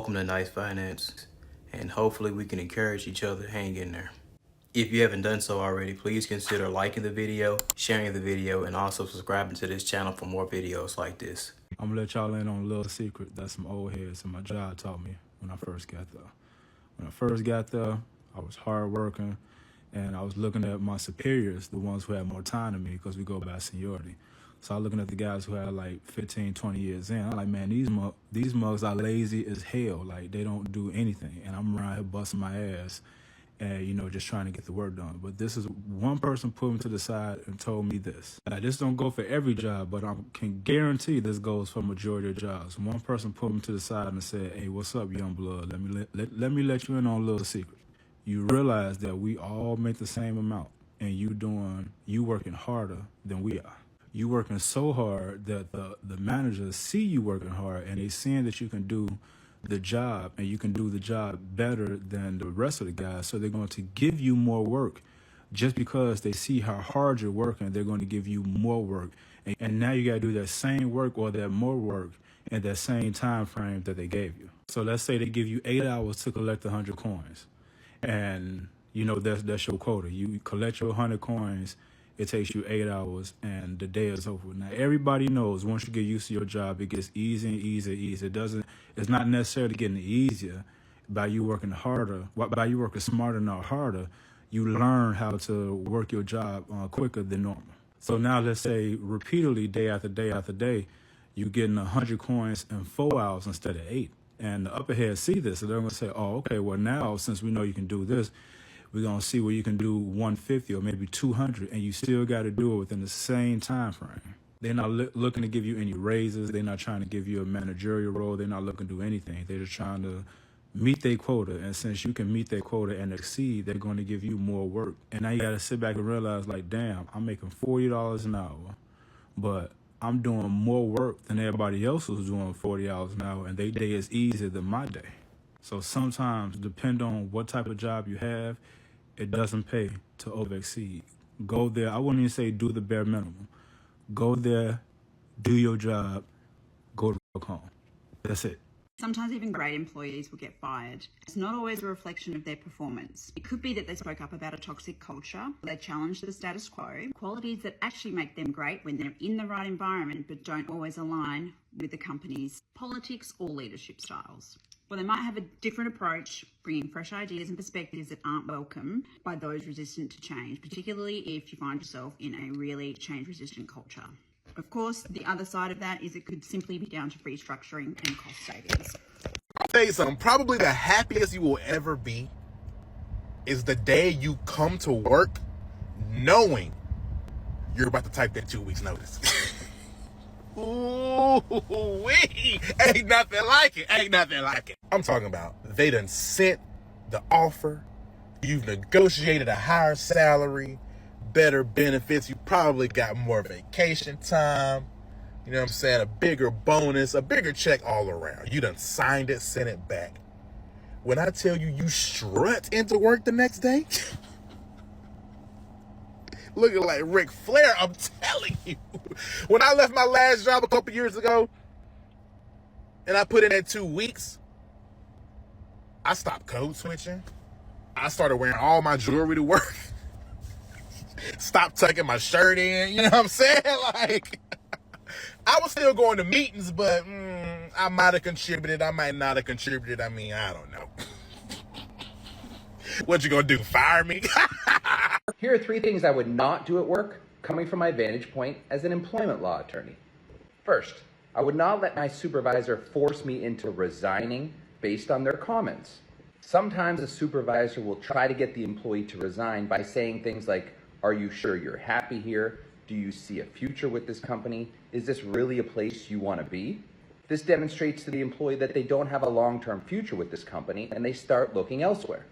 Welcome to Nice Finance, and hopefully we can encourage each other to hang in there. If you haven't done so already, please consider liking the video, sharing the video, and also subscribing to this channel for more videos like this. I'm gonna let y'all in on a little secret that some old heads in my job taught me when I first got there. When I first got there, I was hardworking, and I was looking at my superiors, the ones who had more time than me, because we go by seniority. So I was looking at the guys who had like 15, 20 years in. I'm like, man, these mugs are lazy as hell. Like, they don't do anything. And I'm around here busting my ass and, just trying to get the work done. But this is one person put me to the side and told me this. Now, this don't go for every job, but I can guarantee this goes for majority of jobs. One person put me to the side and said, hey, what's up, young blood? Let me let you in on a little secret. You realize that we all make the same amount, and you working harder than we are. You working so hard that the managers see you working hard, and they seeing that you can do the job, and you can do the job better than the rest of the guys. So they're going to give you more work. Just because they see how hard you're working, they're going to give you more work. And now you got to do that same work or that more work in that same time frame that they gave you. So let's say they give you 8 hours to collect 100 coins. And, that's your quota. You collect your 100 coins, it takes you 8 hours, and the day is over. Now, everybody knows once you get used to your job, it gets easier and easier. It's not necessarily getting easier by you working harder. By you working smarter, not harder, you learn how to work your job quicker than normal. So now let's say repeatedly, day after day after day, you're getting 100 coins in 4 hours instead of 8. And the upper heads see this, so they're going to say, oh, okay, well, now since we know you can do this, we're going to see where you can do 150 or maybe 200, and you still got to do it within the same time frame. They're not looking to give you any raises. They're not trying to give you a managerial role. They're not looking to do anything. They're just trying to meet their quota. And since you can meet their quota and exceed, they're going to give you more work. And now you got to sit back and realize, like, damn, I'm making $40 an hour, but I'm doing more work than everybody else who's doing 40 hours an hour, and their day is easier than my day. So sometimes, depend on what type of job you have, it doesn't pay to over-exceed. Go there. I wouldn't even say do the bare minimum. Go there, do your job, go to home. That's it. Sometimes even great employees will get fired. It's not always a reflection of their performance. It could be that they spoke up about a toxic culture, they challenged the status quo, qualities that actually make them great when they're in the right environment but don't always align with the company's politics or leadership styles. Or they might have a different approach, bringing fresh ideas and perspectives that aren't welcome by those resistant to change, particularly if you find yourself in a really change-resistant culture. Of course, the other side of that is it could simply be down to restructuring and cost savings. I'll tell you something, probably the happiest you will ever be is the day you come to work knowing you're about to type that 2 weeks notice. Ooh-wee. Ain't nothing like it. Ain't nothing like it. I'm talking about they done sent the offer. You've negotiated a higher salary, better benefits. You probably got more vacation time. You know what I'm saying? A bigger bonus, a bigger check all around. You done signed it, sent it back. When I tell you you strut into work the next day, looking like Ric Flair, I'm telling you. When I left my last job a couple years ago, and I put in that 2 weeks, I stopped code switching. I started wearing all my jewelry to work. Stopped tucking my shirt in, you know what I'm saying? Like, I was still going to meetings, but I might have contributed. I might not have contributed. I mean, I don't know. What you gonna do, fire me? Here are 3 things I would not do at work, coming from my vantage point as an employment law attorney. First, I would not let my supervisor force me into resigning based on their comments. Sometimes a supervisor will try to get the employee to resign by saying things like, are you sure you're happy here? Do you see a future with this company? Is this really a place you want to be? This demonstrates to the employee that they don't have a long-term future with this company, and they start looking elsewhere.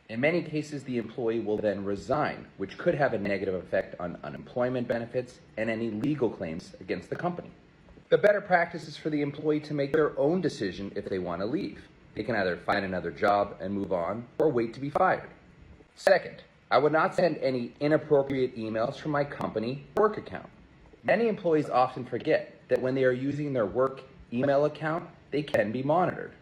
In many cases, the employee will then resign, which could have a negative effect on unemployment benefits and any legal claims against the company. The better practice is for the employee to make their own decision if they want to leave. They can either find another job and move on, or wait to be fired. Second, I would not send any inappropriate emails from my company work account. Many employees often forget that when they are using their work email account, they can be monitored.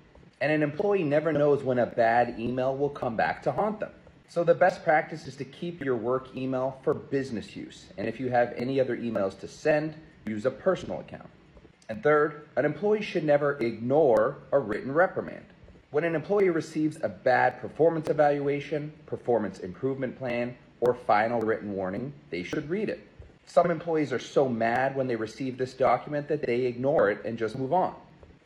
And an employee never knows when a bad email will come back to haunt them. So the best practice is to keep your work email for business use. And if you have any other emails to send, use a personal account. And third, an employee should never ignore a written reprimand. When an employee receives a bad performance evaluation, performance improvement plan, or final written warning, they should read it. Some employees are so mad when they receive this document that they ignore it and just move on.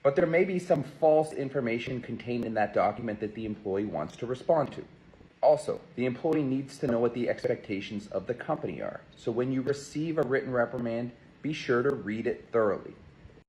But there may be some false information contained in that document that the employee wants to respond to. Also, the employee needs to know what the expectations of the company are. So when you receive a written reprimand, be sure to read it thoroughly.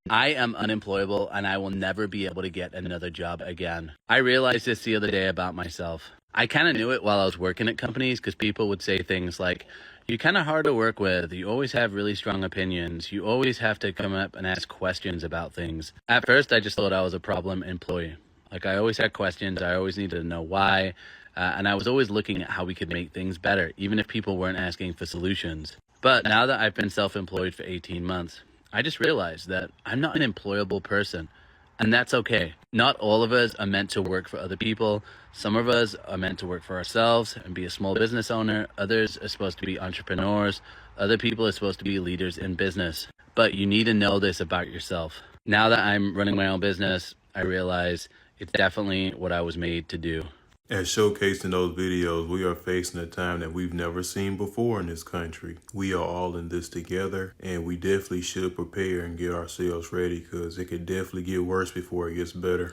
I am unemployable and I will never be able to get another job again. I realized this the other day about myself. I kind of knew it while I was working at companies because people would say things like, you're kind of hard to work with. You always have really strong opinions. You always have to come up and ask questions about things. At first, I just thought I was a problem employee. Like I always had questions. I always needed to know why. And I was always looking at how we could make things better, even if people weren't asking for solutions. But now that I've been self-employed for 18 months, I just realized that I'm not an employable person. And that's okay. Not all of us are meant to work for other people. Some of us are meant to work for ourselves and be a small business owner. Others are supposed to be entrepreneurs. Other people are supposed to be leaders in business. But you need to know this about yourself. Now that I'm running my own business, I realize it's definitely what I was made to do. As showcased in those videos, we are facing a time that we've never seen before in this country. We are all in this together, and we definitely should prepare and get ourselves ready because it could definitely get worse before it gets better.